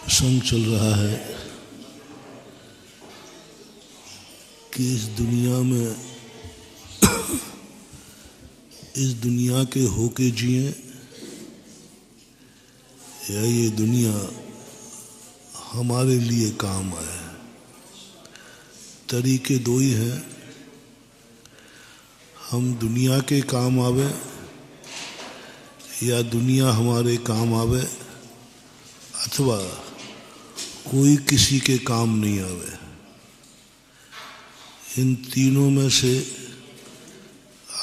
संग चल रहा है कि इस दुनिया में इस दुनिया के होके जिए या ये दुनिया हमारे लिए काम आए। तरीके दो ही हैं, हम दुनिया के काम आवे या दुनिया हमारे काम आवे, अथवा कोई किसी के काम नहीं आवे। इन तीनों में से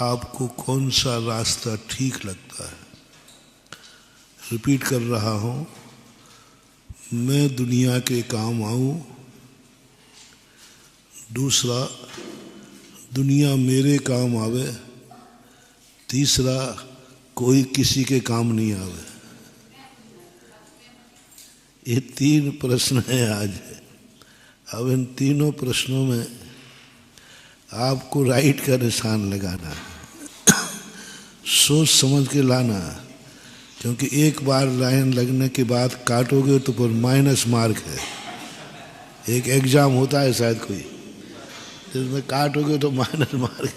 आपको कौन सा रास्ता ठीक लगता है? रिपीट कर रहा हूँ, मैं दुनिया के काम आऊँ, दूसरा दुनिया मेरे काम आवे, तीसरा कोई किसी के काम नहीं आवे। ये तीन प्रश्न हैं आज। अब इन तीनों प्रश्नों में आपको राइट का निशान लगाना है, सोच समझ के लाना, क्योंकि एक बार लाइन लगने के बाद काटोगे तो फिर माइनस मार्क है। एक एग्जाम होता है शायद कोई, जिसमें काटोगे तो माइनस मार्क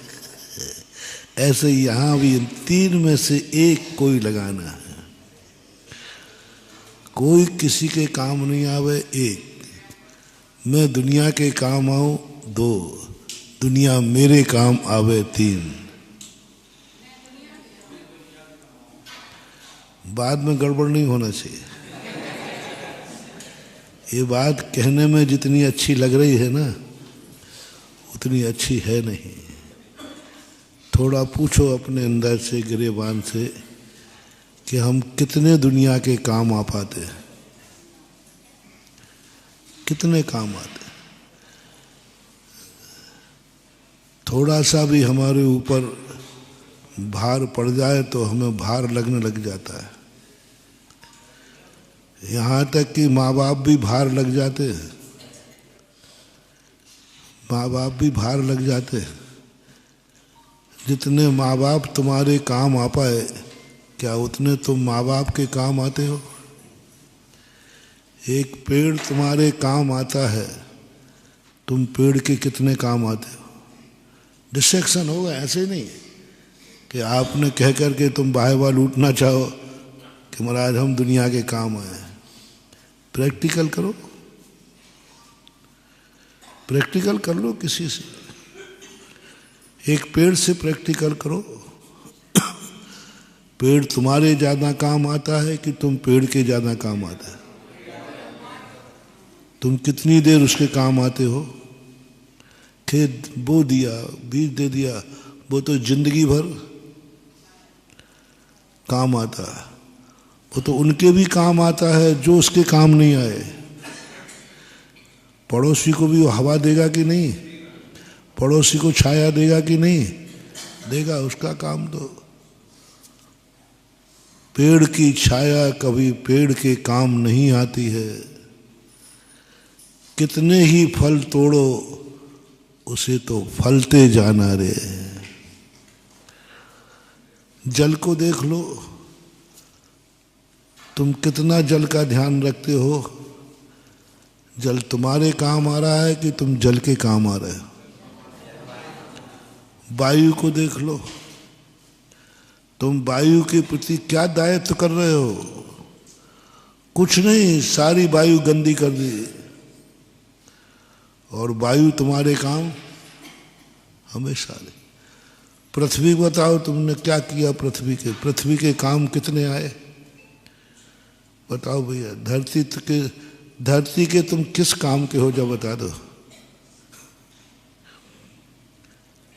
है। ऐसे यहाँ भी इन तीन में से एक कोई लगाना है। कोई किसी के काम नहीं आवे एक, मैं दुनिया के काम आऊं दो, दुनिया मेरे काम आवे तीन। बाद में गड़बड़ नहीं होना चाहिए। ये बात कहने में जितनी अच्छी लग रही है ना, उतनी अच्छी है नहीं। थोड़ा पूछो अपने अंदर से, गिरेबान से, कि हम कितने दुनिया के काम आ पाते हैं, कितने काम आते हैं। थोड़ा सा भी हमारे ऊपर भार पड़ जाए तो हमें भार लगने लग जाता है। यहाँ तक कि माँ बाप भी भार लग जाते हैं, माँ बाप भी भार लग जाते हैं। जितने माँ बाप तुम्हारे काम आ पाए, क्या उतने तुम माँ बाप के काम आते हो? एक पेड़ तुम्हारे काम आता है, तुम पेड़ के कितने काम आते हो? डिस्ट्रैक्शन होगा, ऐसे नहीं कि आपने कह करके तुम बाहवा लूटना चाहो कि महाराज हम दुनिया के काम आए। प्रैक्टिकल करो, प्रैक्टिकल कर लो किसी से। एक पेड़ से प्रैक्टिकल करो, पेड़ तुम्हारे ज़्यादा काम आता है कि तुम पेड़ के ज़्यादा काम आता है? तुम कितनी देर उसके काम आते हो? खेत बो दिया, बीज दे दिया, वो तो जिंदगी भर काम आता है। वो तो उनके भी काम आता है जो उसके काम नहीं आए। पड़ोसी को भी वो हवा देगा कि नहीं? पड़ोसी को छाया देगा कि नहीं देगा? उसका काम तो। पेड़ की छाया कभी पेड़ के काम नहीं आती है। कितने ही फल तोड़ो, उसे तो फलते जाना रे। जल को देख लो, तुम कितना जल का ध्यान रखते हो? जल तुम्हारे काम आ रहा है कि तुम जल के काम आ रहे हो? वायु को देख लो, तुम वायु के प्रति क्या दायित्व कर रहे हो? कुछ नहीं, सारी वायु गंदी कर दी। और वायु तुम्हारे काम हमेशा नहीं। पृथ्वी बताओ, तुमने क्या किया पृथ्वी के? पृथ्वी के काम कितने आए बताओ भैया? धरती के तुम किस काम के हो, जब बता दो।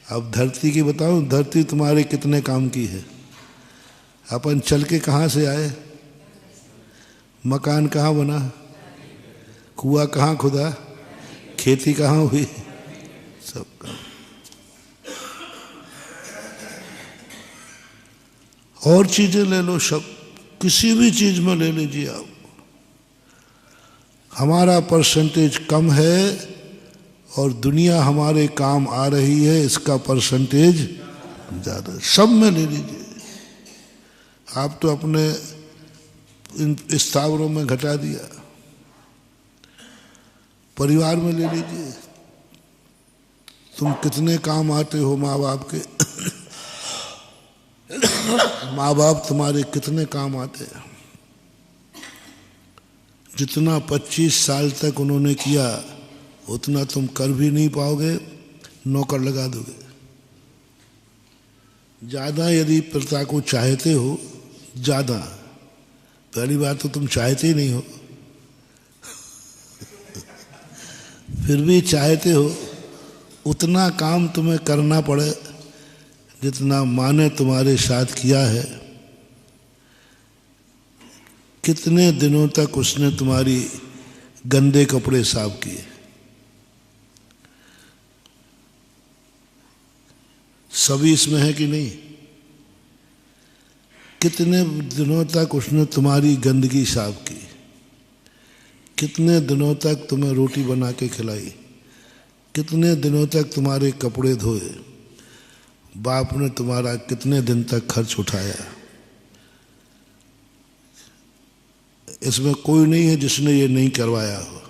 अब धरती की बताओ, धरती तुम्हारे कितने काम की है? अपन चल के कहाँ से आए? मकान कहाँ बना? कुआं कहाँ खुदा? खेती कहाँ हुई? सब काम। और चीजें ले लो, सब किसी भी चीज में ले लीजिए आप। हमारा परसेंटेज कम है और दुनिया हमारे काम आ रही है, इसका परसेंटेज ज़्यादा। सब में ले लीजिए। आप तो अपने इन स्थावरों में घटा दिया। परिवार में ले लीजिए, तुम कितने काम आते हो माँ बाप के। माँ बाप तुम्हारे कितने काम आते हैं। जितना 25 साल तक उन्होंने किया उतना तुम कर भी नहीं पाओगे, नौकर लगा दोगे। ज़्यादा यदि पिता को चाहते हो, ज़्यादा, पहली बात तो तुम चाहते ही नहीं हो, फिर भी चाहते हो, उतना काम तुम्हें करना पड़े जितना माँ ने तुम्हारे साथ किया है। कितने दिनों तक उसने तुम्हारी गंदे कपड़े साफ किए, सभी इसमें है कि नहीं? कितने दिनों तक उसने तुम्हारी गंदगी साफ की, कितने दिनों तक तुम्हें रोटी बना के खिलाई, कितने दिनों तक तुम्हारे कपड़े धोए, बाप ने तुम्हारा कितने दिन तक खर्च उठाया। इसमें कोई नहीं है जिसने ये नहीं करवाया हो।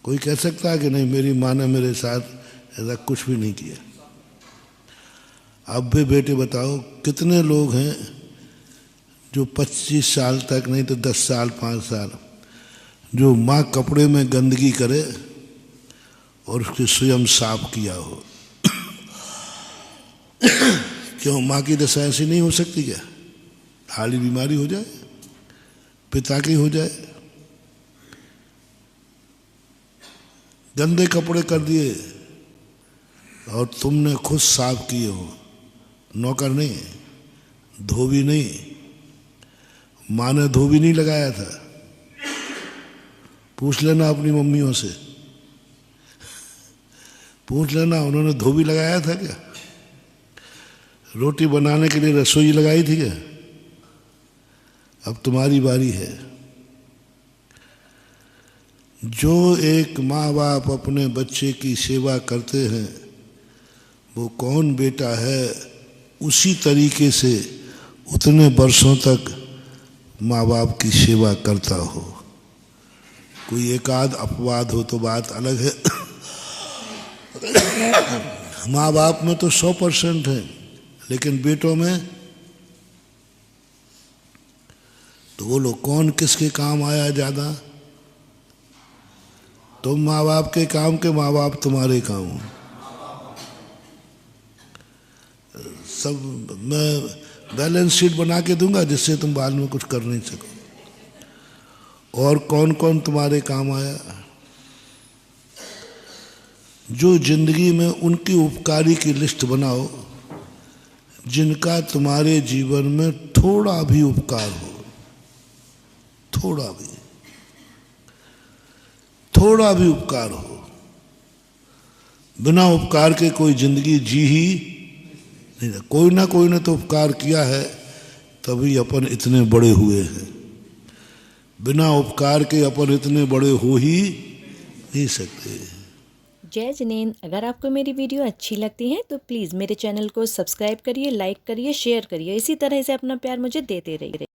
कोई कह सकता है कि नहीं मेरी माँ ने मेरे साथ ऐसा कुछ भी नहीं किया। अब भी बेटे बताओ कितने लोग हैं जो 25 साल तक नहीं तो 10 साल 5 साल जो माँ कपड़े में गंदगी करे और उसके स्वयं साफ किया हो। क्यों माँ की दशा ऐसी नहीं हो सकती क्या? हाली बीमारी हो जाए, पिता की हो जाए, गंदे कपड़े कर दिए और तुमने खुद साफ किए हो, नौकर नहीं, धोबी नहीं, माँ ने धोबी नहीं लगाया था। पूछ लेना अपनी मम्मियों से, पूछ लेना उन्होंने धोबी लगाया था क्या? रोटी बनाने के लिए रसोई लगाई थी क्या? अब तुम्हारी बारी है। जो एक माँ बाप अपने बच्चे की सेवा करते हैं वो कौन बेटा है उसी तरीके से उतने वर्षों तक माँ बाप की सेवा करता हो। कोई एक आध अपवाद हो तो बात अलग है। माँ बाप में तो 100% है, लेकिन बेटों में तो बोलो कौन किसके काम आया ज़्यादा? तुम माँ बाप के काम के माँ बाप तुम्हारे काम। सब मैं बैलेंस शीट बना के दूंगा जिससे तुम बाद में कुछ कर नहीं सको। और कौन कौन तुम्हारे काम आया? जो जिंदगी में उनकी उपकारी की लिस्ट बनाओ जिनका तुम्हारे जीवन में थोड़ा भी उपकार हो, थोड़ा भी उपकार हो। बिना उपकार के कोई जिंदगी जी ही नहीं। कोई ना तो उपकार किया है तभी अपन इतने बड़े हुए हैं। बिना उपकार के अपन इतने बड़े हो ही नहीं सकते। जय जिनेंद्र, अगर आपको मेरी वीडियो अच्छी लगती है तो प्लीज़ मेरे चैनल को सब्सक्राइब करिए, लाइक करिए, शेयर करिए। इसी तरह से अपना प्यार मुझे देते रहिए।